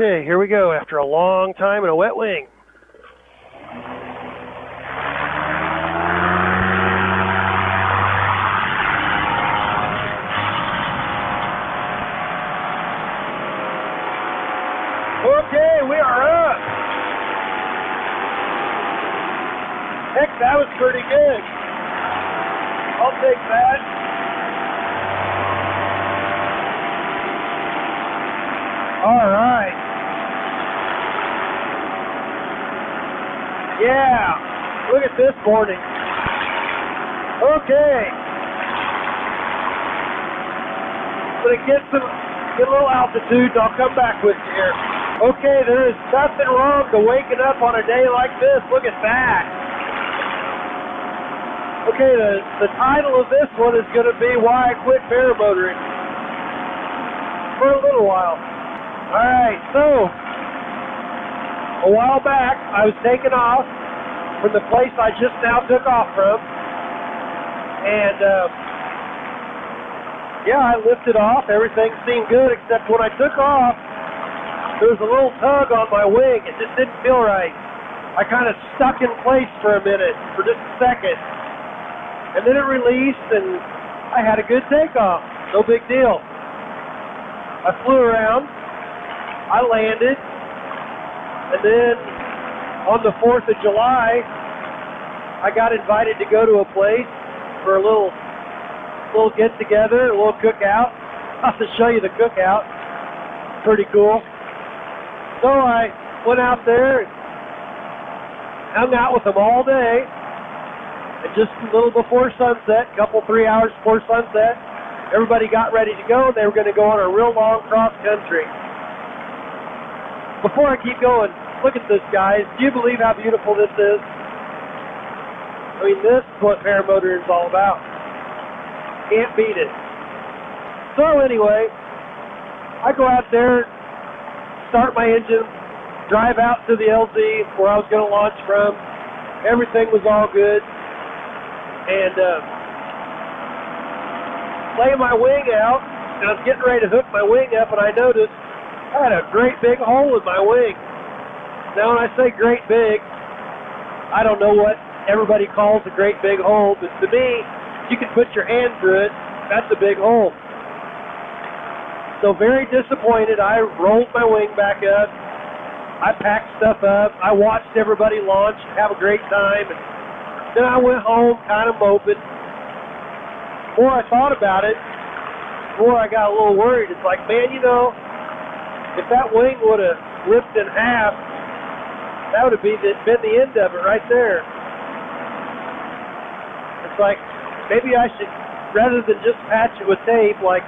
Okay, here we go after a long time in a wet wing. Okay, we are up. Heck, that was pretty good. I'll take that. All right. Yeah, look at this morning. Okay. I'm going to get a little altitude and I'll come back with you here. Okay, there is nothing wrong to waking up on a day like this. Look at that. Okay, the title of this one is going to be Why I Quit Paramotoring. For a little while. Alright, so a while back I was taking off from the place I just now took off from. And yeah, I lifted off. Everything seemed good, except when I took off, there was a little tug on my wing. It just didn't feel right. I kind of stuck in place for a minute, for just a second. And then it released, and I had a good takeoff. No big deal. I flew around. I landed. And then on the 4th of July, I got invited to go to a place for a little get-together, a little cookout. I'll have to show you the cookout. Pretty cool. So I went out there and hung out with them all day. And just a little before sunset, 3 hours before sunset, everybody got ready to go. They were going to go on a real long cross-country. Before I keep going, look at this, guys. Do you believe how beautiful this is? I mean, this is what paramotoring is all about. Can't beat it. So anyway, I go out there, start my engine, drive out to the LZ where I was going to launch from. Everything was all good. And lay my wing out, and I was getting ready to hook my wing up, and I noticed I had a great big hole in my wing. Now, when I say great big, I don't know what everybody calls a great big hole, but to me, you can put your hand through it. That's a big hole. So very disappointed, I rolled my wing back up. I packed stuff up. I watched everybody launch and have a great time. And then I went home kind of moping. The more I thought about it, the more I got a little worried. It's like, man, you know, if that wing would have ripped in half, that would have been the end of it right there. It's like, maybe I should, rather than just patch it with tape like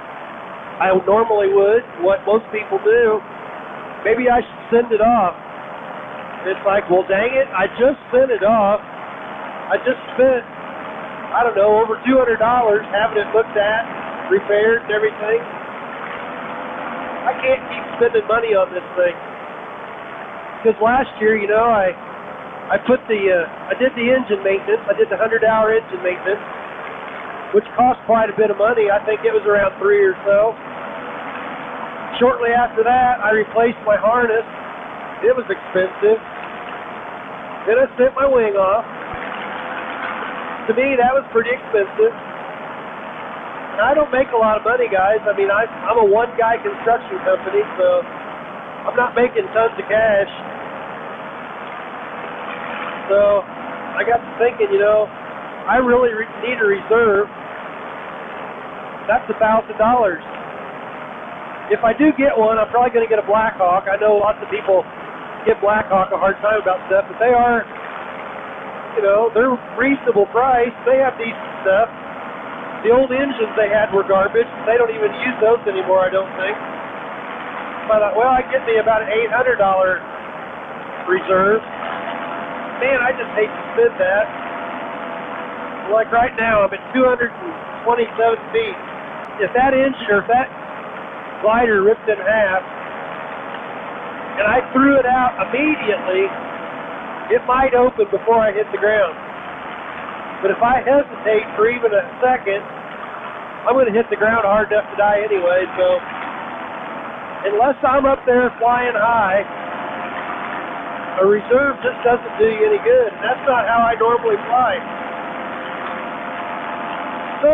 I normally would, what most people do, maybe I should send it off. It's like, well, dang it, I just sent it off. I just spent, I don't know, over $200 having it looked at, repaired and everything. I can't keep spending money on this thing. Because last year, you know, I did the engine maintenance. I did the 100-hour engine maintenance, which cost quite a bit of money. I think it was around $3 or so. Shortly after that, I replaced my harness. It was expensive. Then I sent my wing off. To me, that was pretty expensive. And I don't make a lot of money, guys. I mean, I'm a one-guy construction company, so I'm not making tons of cash. So I got to thinking, you know, I really need a reserve. That's $1,000. If I do get one, I'm probably going to get a Blackhawk. I know lots of people give Blackhawk a hard time about stuff, but they are, you know, they're reasonable price. They have decent stuff. The old engines they had were garbage. They don't even use those anymore, I don't think. So I thought, well, I get me about an $800 reserve. Man, I just hate to spend that. Like right now, I'm at 227 feet. If that engine or if that glider ripped in half, and I threw it out immediately, it might open before I hit the ground. But if I hesitate for even a second, I'm going to hit the ground hard enough to die anyway. So unless I'm up there flying high, a reserve just doesn't do you any good. And that's not how I normally fly. So,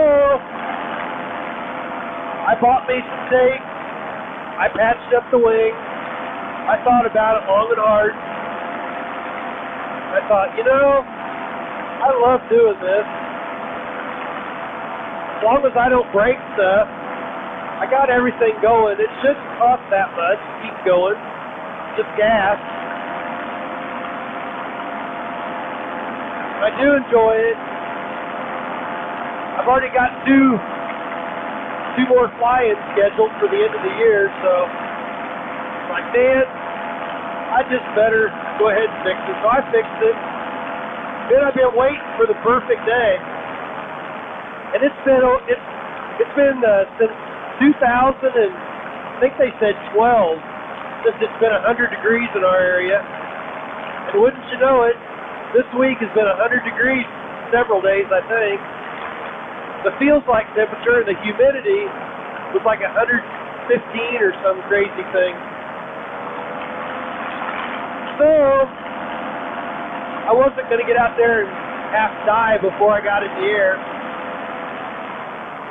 I bought me some tape. I patched up the wing. I thought about it long and hard. I thought, you know, I love doing this. As long as I don't break stuff, I got everything going. It shouldn't cost that much to keep going. Just gas. I do enjoy it. I've already got two more fly-ins scheduled for the end of the year, so I'm like, man, I just better go ahead and fix it. So I fixed it. Then I've been waiting for the perfect day, and it's been since 2000 and I think they said 12 since it's been 100 degrees in our area. And wouldn't you know it, this week has been 100 degrees several days, I think. The feels like temperature, the humidity was like 115 or some crazy thing. So I wasn't going to get out there and half die before I got in the air.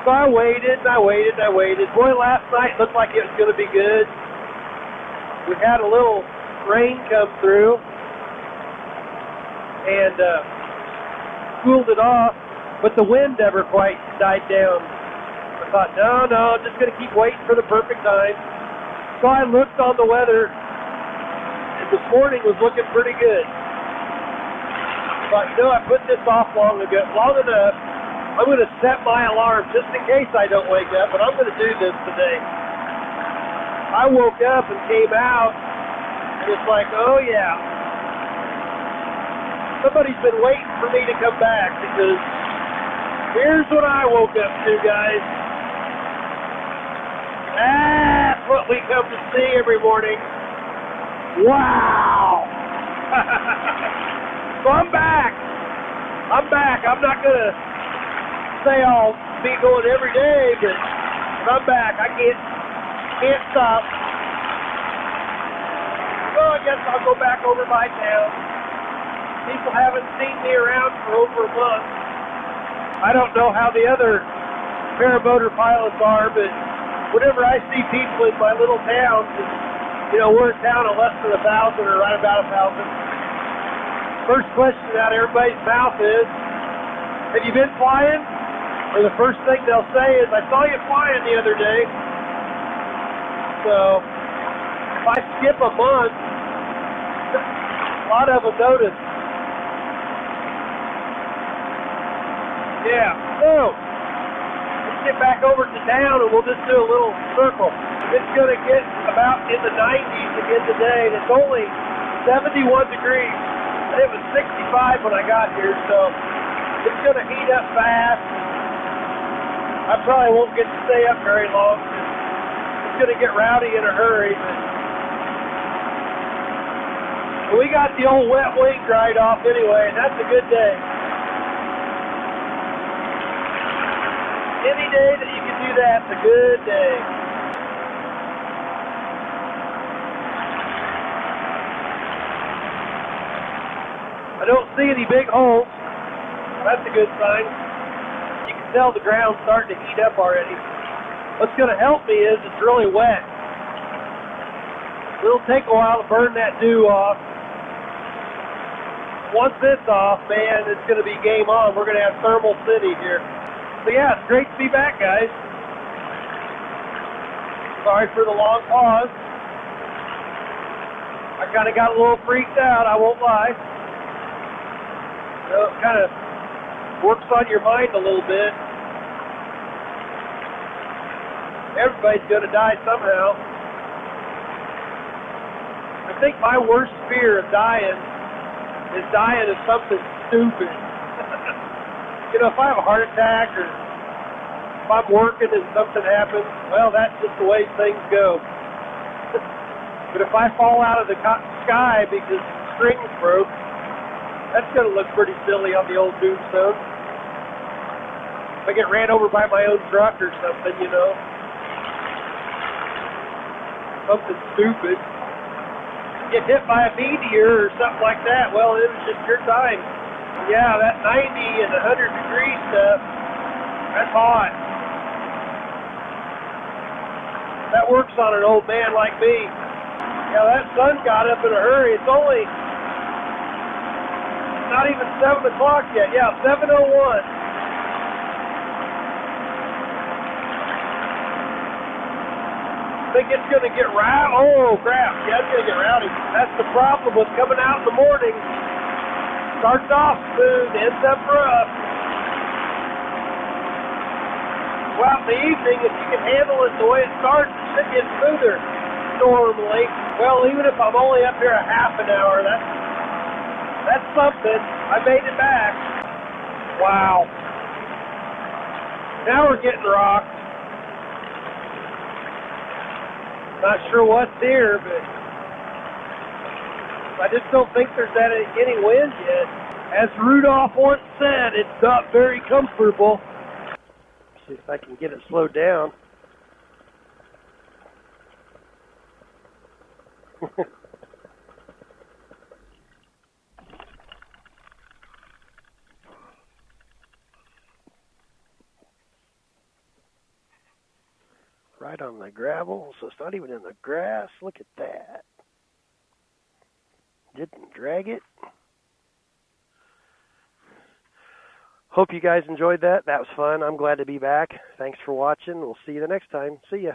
So I waited and I waited and I waited. Boy, last night looked like it was going to be good. We had a little rain come through and cooled it off, but the wind never quite died down. I thought, no, I'm just going to keep waiting for the perfect time. So I looked on the weather, and this morning was looking pretty good. I thought, you know, I put this off long enough. I'm going to set my alarm just in case I don't wake up, but I'm going to do this today. I woke up and came out, and it's like, oh yeah. Somebody's been waiting for me to come back, because here's what I woke up to, guys. That's what we come to see every morning. Wow! So I'm back. I'm not going to say I'll be going every day, but I'm back. I can't stop. So I guess I'll go back over by town. People haven't seen me around for over a month. I don't know how the other paramotor pilots are, but whenever I see people in my little town, you know, we're a town of less than 1,000 or right about 1,000. First question out of everybody's mouth is, have you been flying? Or the first thing they'll say is, I saw you flying the other day. So, if I skip a month, a lot of them notice. Yeah, so, let's get back over to town and we'll just do a little circle. It's going to get about in the 90s again today, and it's only 71 degrees. And it was 65 when I got here, so it's going to heat up fast. I probably won't get to stay up very long. It's going to get rowdy in a hurry. But we got the old wet wing dried off anyway, and that's a good day. Any day that you can do that's a good day. I don't see any big holes. That's a good sign. You can tell the ground's starting to heat up already. What's going to help me is it's really wet. It'll take a while to burn that dew off. Once it's off, man, it's going to be game on. We're going to have thermal city here. So yeah, it's great to be back, guys. Sorry for the long pause. I kind of got a little freaked out, I won't lie. So it kind of works on your mind a little bit. Everybody's going to die somehow. I think my worst fear of dying is dying of something stupid. You know, if I have a heart attack or if I'm working and something happens, well, that's just the way things go. But if I fall out of the sky because the string's broke, that's going to look pretty silly on the old tombstone. If I get ran over by my own truck or something, you know. something stupid. Get hit by a meteor or something like that, well, it was just your time. Yeah, that 90 and 100 degree stuff, that's hot. That works on an old man like me. Yeah, that sun got up in a hurry. It's only not even 7 o'clock yet. Yeah, 7:01. Think it's going to get rowdy. Oh, crap. Yeah, it's going to get rowdy. That's the problem with coming out in the morning. Starts off smooth, ends up rough. Well, out in the evening, if you can handle it the way it starts, it should get smoother normally. Well, even if I'm only up here a half an hour, that's something. I made it back. Wow. Now we're getting rocked. Not sure what's here, but I just don't think there's any wind yet. As Rudolph once said, it's not very comfortable. See if I can get it slowed down. Right on the gravel, so it's not even in the grass. Look at that. Didn't drag it. Hope you guys enjoyed that. That was fun. I'm glad to be back. Thanks for watching. We'll see you the next time. See ya.